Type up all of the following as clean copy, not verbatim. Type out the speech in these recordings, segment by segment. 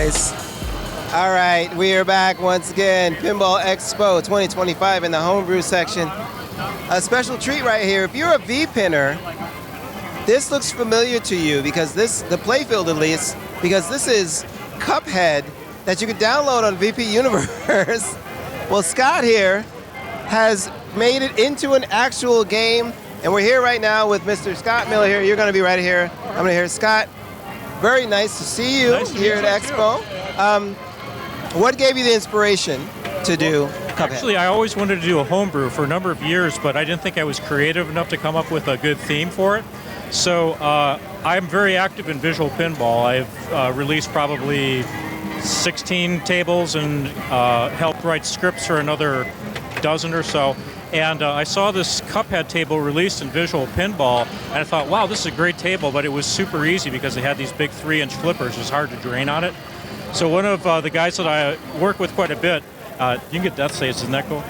guys. All right, we are back once again. Pinball Expo 2025 in the Homebrew section. A special treat right here. If you're a V-pinner, this looks familiar to you because the playfield at least, because this is Cuphead that you can download on VP Universe. Well, Scott here has made it into an actual game, and we're here right now with Mr. Scott Miller here. You're going to be right here. I'm going to hear Scott. Very nice to see you here at Expo. What gave you the inspiration to do Cuphead? Actually, I always wanted to do a homebrew for a number of years, but I didn't think I was creative enough to come up with a good theme for it. So I'm very active in visual pinball. I've released probably 16 tables and helped write scripts for another dozen or so. And I saw this Cuphead table released in visual pinball, and I thought, wow, this is a great table, but it was super easy because it had these big 3-inch flippers. It was hard to drain on it. So one of the guys that I work with quite a bit, you can get Death Saves, isn't that cool?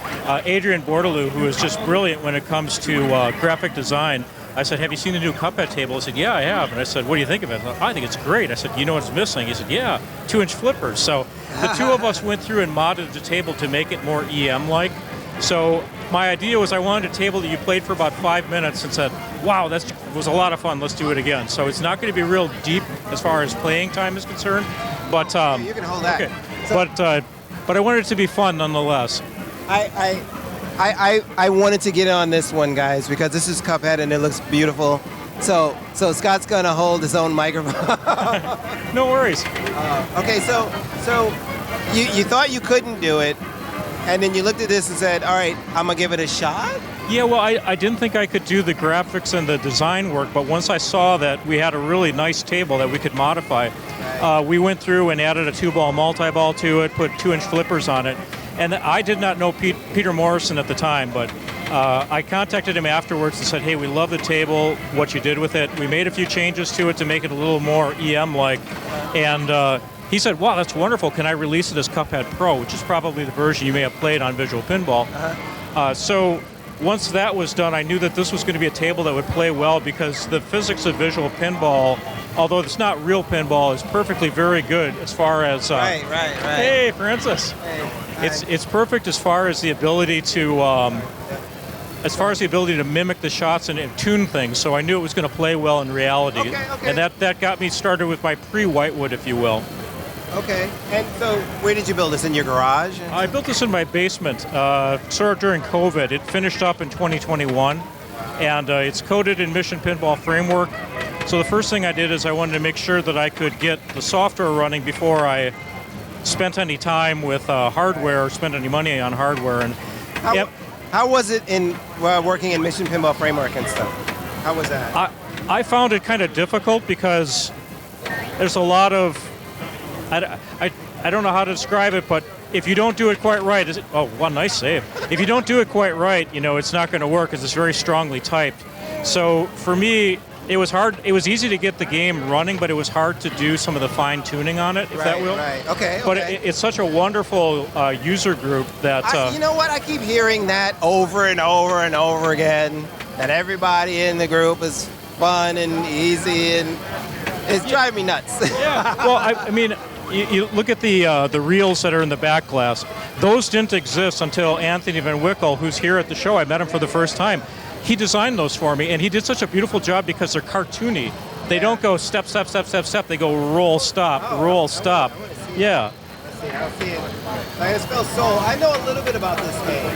Adrian Bordelou, who is just brilliant when it comes to graphic design. I said, have you seen the new Cuphead table? He said, yeah, I have. And I said, what do you think of it? I think it's great. I said, you know what's missing? He said, yeah, 2-inch flippers. So the two of us went through and modded the table to make it more EM-like. So my idea was I wanted a table that you played for about 5 minutes and said, wow, that was a lot of fun, let's do it again. So it's not going to be real deep as far as playing time is concerned. But you can hold that. Okay. So, but I wanted it to be fun nonetheless. I wanted to get on this one, guys, because this is Cuphead and it looks beautiful. So Scott's gonna hold his own microphone. No worries. Okay, so you thought you couldn't do it, and then you looked at this and said, all right, I'm gonna give it a shot? Yeah, well, I didn't think I could do the graphics and the design work, but once I saw that we had a really nice table that we could modify, we went through and added a 2-ball multi-ball to it, put 2-inch flippers on it. And I did not know Peter Morrison at the time, but I contacted him afterwards and said, hey, we love the table, what you did with it. We made a few changes to it to make it a little more EM-like. And he said, wow, that's wonderful. Can I release it as Cuphead Pro, which is probably the version you may have played on Visual Pinball. So once that was done, I knew that this was going to be a table that would play well because the physics of Visual Pinball, although it's not real pinball, is perfectly very good as far as... Right. Hey, Francis. Hey. It's perfect as far as the ability to mimic the shots and tune things. So I knew it was going to play well in reality, Okay. and that got me started with my pre-Whitewood, if you will. Okay. And so, where did you build this? In your garage? I built this in my basement, sort of during COVID. It finished up in 2021, and it's coded in Mission Pinball Framework. So the first thing I did is I wanted to make sure that I could get the software running before I spent any time with hardware or spent any money on hardware. And how was it in working in Mission Pinball Framework and stuff? How was that? I found it kind of difficult because there's a lot of, I don't know how to describe it, but if you don't do it quite right, one nice save. If you don't do it quite right, it's not going to work because it's very strongly typed. So for me, it was hard. It was easy to get the game running, but it was hard to do some of the fine tuning on it, if that will. Right. Okay. But it's such a wonderful user group that. You know what? I keep hearing that over and over and over again. That everybody in the group is fun and easy, and it's driving me nuts. Yeah. Well, I mean, you look at the reels that are in the back glass. Those didn't exist until Anthony Van Wickel, who's here at the show. I met him for the first time. He designed those for me, and he did such a beautiful job because they're cartoony. They don't go step, step, step, step, step. They go roll, stop, roll, stop. Yeah. I'll see it. I'm going to spell soul. I know a little bit about this game.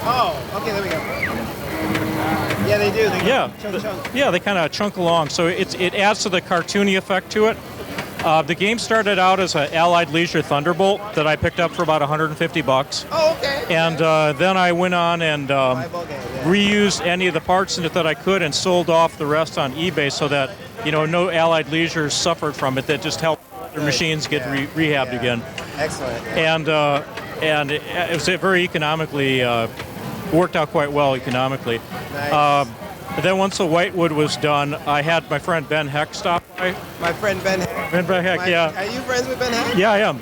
Oh, okay, there we go. Yeah, they do. Chunk. Yeah, they kind of chunk along. So it adds to the cartoony effect to it. The game started out as an Allied Leisure Thunderbolt that I picked up for about $150. Oh, okay. And then I went on and reused any of the parts in it that I could and sold off the rest on eBay so that no Allied Leisure suffered from it. That just helped their machines get rehabbed again. Excellent. Yeah. And it was very economically worked out quite well economically. Nice. Then once the Whitewood was done, I had my friend Ben Heck stop by. My friend Ben Heck. Ben Heck, yeah. Are you friends with Ben Heck? Yeah, I am.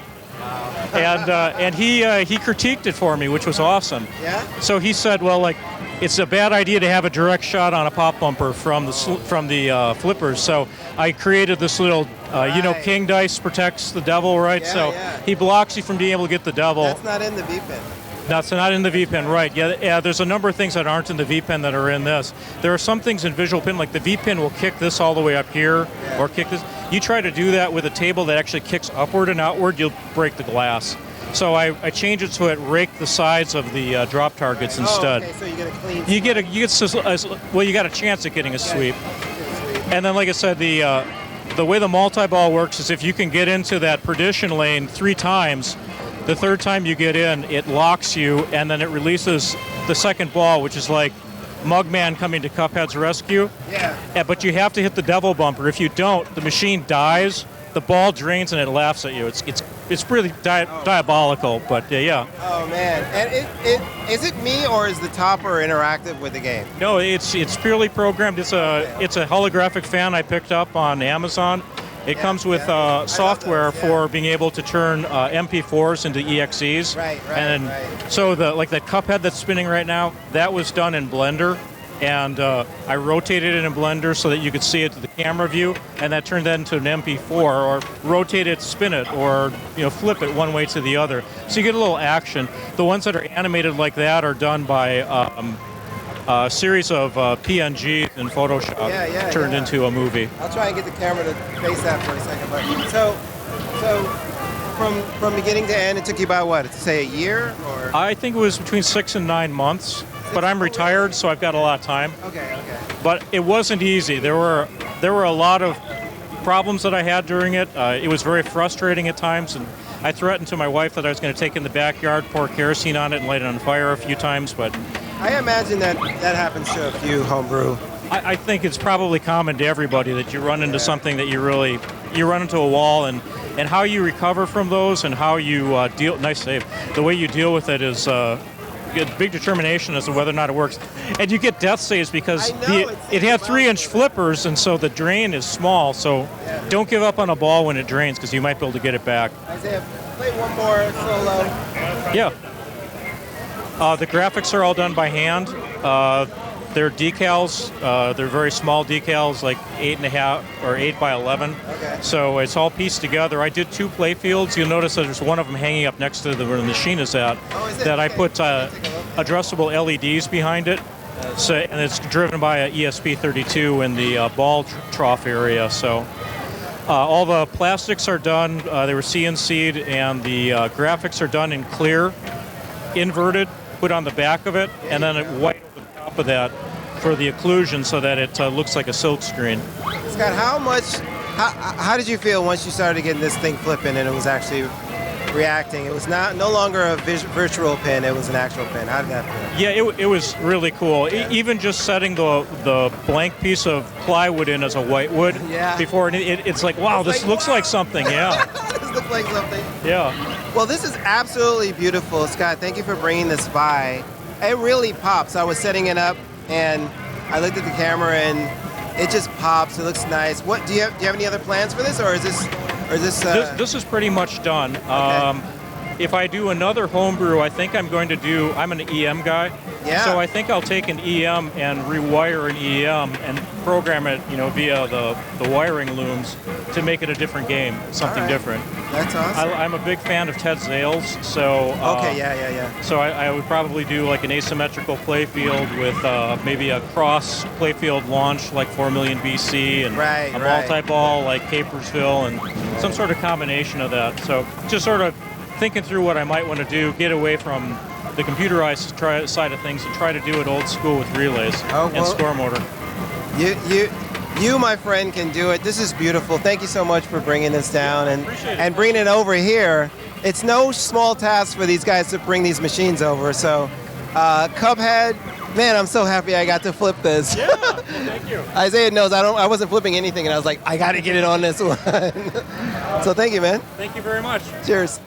And he critiqued it for me, which was awesome. Yeah. So he said, well, it's a bad idea to have a direct shot on a pop bumper from the flippers. So I created this little You know, Right. king dice protects the devil, right? Yeah, so yeah. he blocks you from being able to get the devil. That's not in the V-pin. That's not in the V-pin, right? Yeah. There's a number of things that aren't in the V-pin that are in this. There are some things in visual pin, like the V-pin will kick this all the way up here, or kick this. You try to do that with a table that actually kicks upward and outward, you'll break the glass. So I change it so it raked the sides of the drop targets instead. Oh, okay, so you get a clean. You get well, you got a chance at getting a sweep. And then, like I said, the way the multi-ball works is if you can get into that perdition lane 3 times, the third time you get in, it locks you, and then it releases the second ball, which is like Mugman coming to Cuphead's rescue. Yeah. But you have to hit the devil bumper. If you don't, the machine dies, the ball drains, and it laughs at you. It's really diabolical, but yeah. Oh man! And is it me or is the topper interactive with the game? No, it's purely programmed. It's a holographic fan I picked up on Amazon. It comes with software for being able to turn MP4s into EXEs. Right. So like that Cuphead that's spinning right now, that was done in Blender, and I rotated it in Blender so that you could see it to the camera view, and that turned that into an MP4, or rotate it, spin it, or flip it one way to the other. So you get a little action. The ones that are animated like that are done by a series of PNGs in Photoshop turned into a movie. I'll try and get the camera to face that for a second. But so from beginning to end, it took you about what? Say a year or? I think it was between 6 and 9 months. But I'm retired, so I've got a lot of time. Okay. But it wasn't easy. There were a lot of problems that I had during it. It was very frustrating at times, and I threatened to my wife that I was going to take it in the backyard, pour kerosene on it, and light it on fire a few times. But I imagine that happens to a few homebrew. I think it's probably common to everybody that you run into something that you run into a wall, and how you recover from those and how you deal. Nice save. The way you deal with it is. Get big determination as to whether or not it works, and you get death saves because it had 3-inch flippers, and so the drain is small. So don't give up on a ball when it drains, because you might be able to get it back. Isaiah, play one more solo. Yeah. The graphics are all done by hand. They're decals. They're very small decals, like 8.5 or 8 by 11. Okay. So it's all pieced together. I did 2 play fields. You'll notice that there's one of them hanging up next to where the machine is at. Oh, is it? That I Okay. put addressable LEDs behind it. So, and it's driven by a ESP32 in the ball trough area. So all the plastics are done. They were CNC'd, and the graphics are done in clear, inverted, put on the back of it, and then white over the top of that for the occlusion, so that it looks like a silk screen. Scott, how did you feel once you started getting this thing flipping and it was actually reacting? It was no longer a virtual pin, it was an actual pin. How did that feel? Yeah, it was really cool. Even just setting the blank piece of plywood in as a whitewood before, and it's like, wow, this looks like something, yeah. This looks like something. Yeah. Well, this is absolutely beautiful, Scott. Thank you for bringing this by. It really pops. I was setting it up, and I looked at the camera, and it just pops. It looks nice. What do you have any other plans for this, or is this? This is pretty much done. Okay. If I do another homebrew, I think I'm going to do. I'm an EM guy, so I think I'll take an EM and rewire an EM and program it, via the wiring looms to make it a different game, something different. That's awesome. I'm a big fan of Ted Zales, so So I would probably do like an asymmetrical playfield with maybe a cross playfield launch like 4 million BC and a multi-ball like Capersville and some sort of combination of that. So just sort of thinking through what I might want to do, get away from the computerized side of things and try to do it old school with relays and score motor. You, my friend, can do it. This is beautiful. Thank you so much for bringing this down and bringing it over here. It's no small task for these guys to bring these machines over. So, Cuphead, man, I'm so happy I got to flip this. Yeah, well, thank you. Isaiah knows I wasn't flipping anything, and I was like, I got to get it on this one. So thank you, man. Thank you very much. Cheers.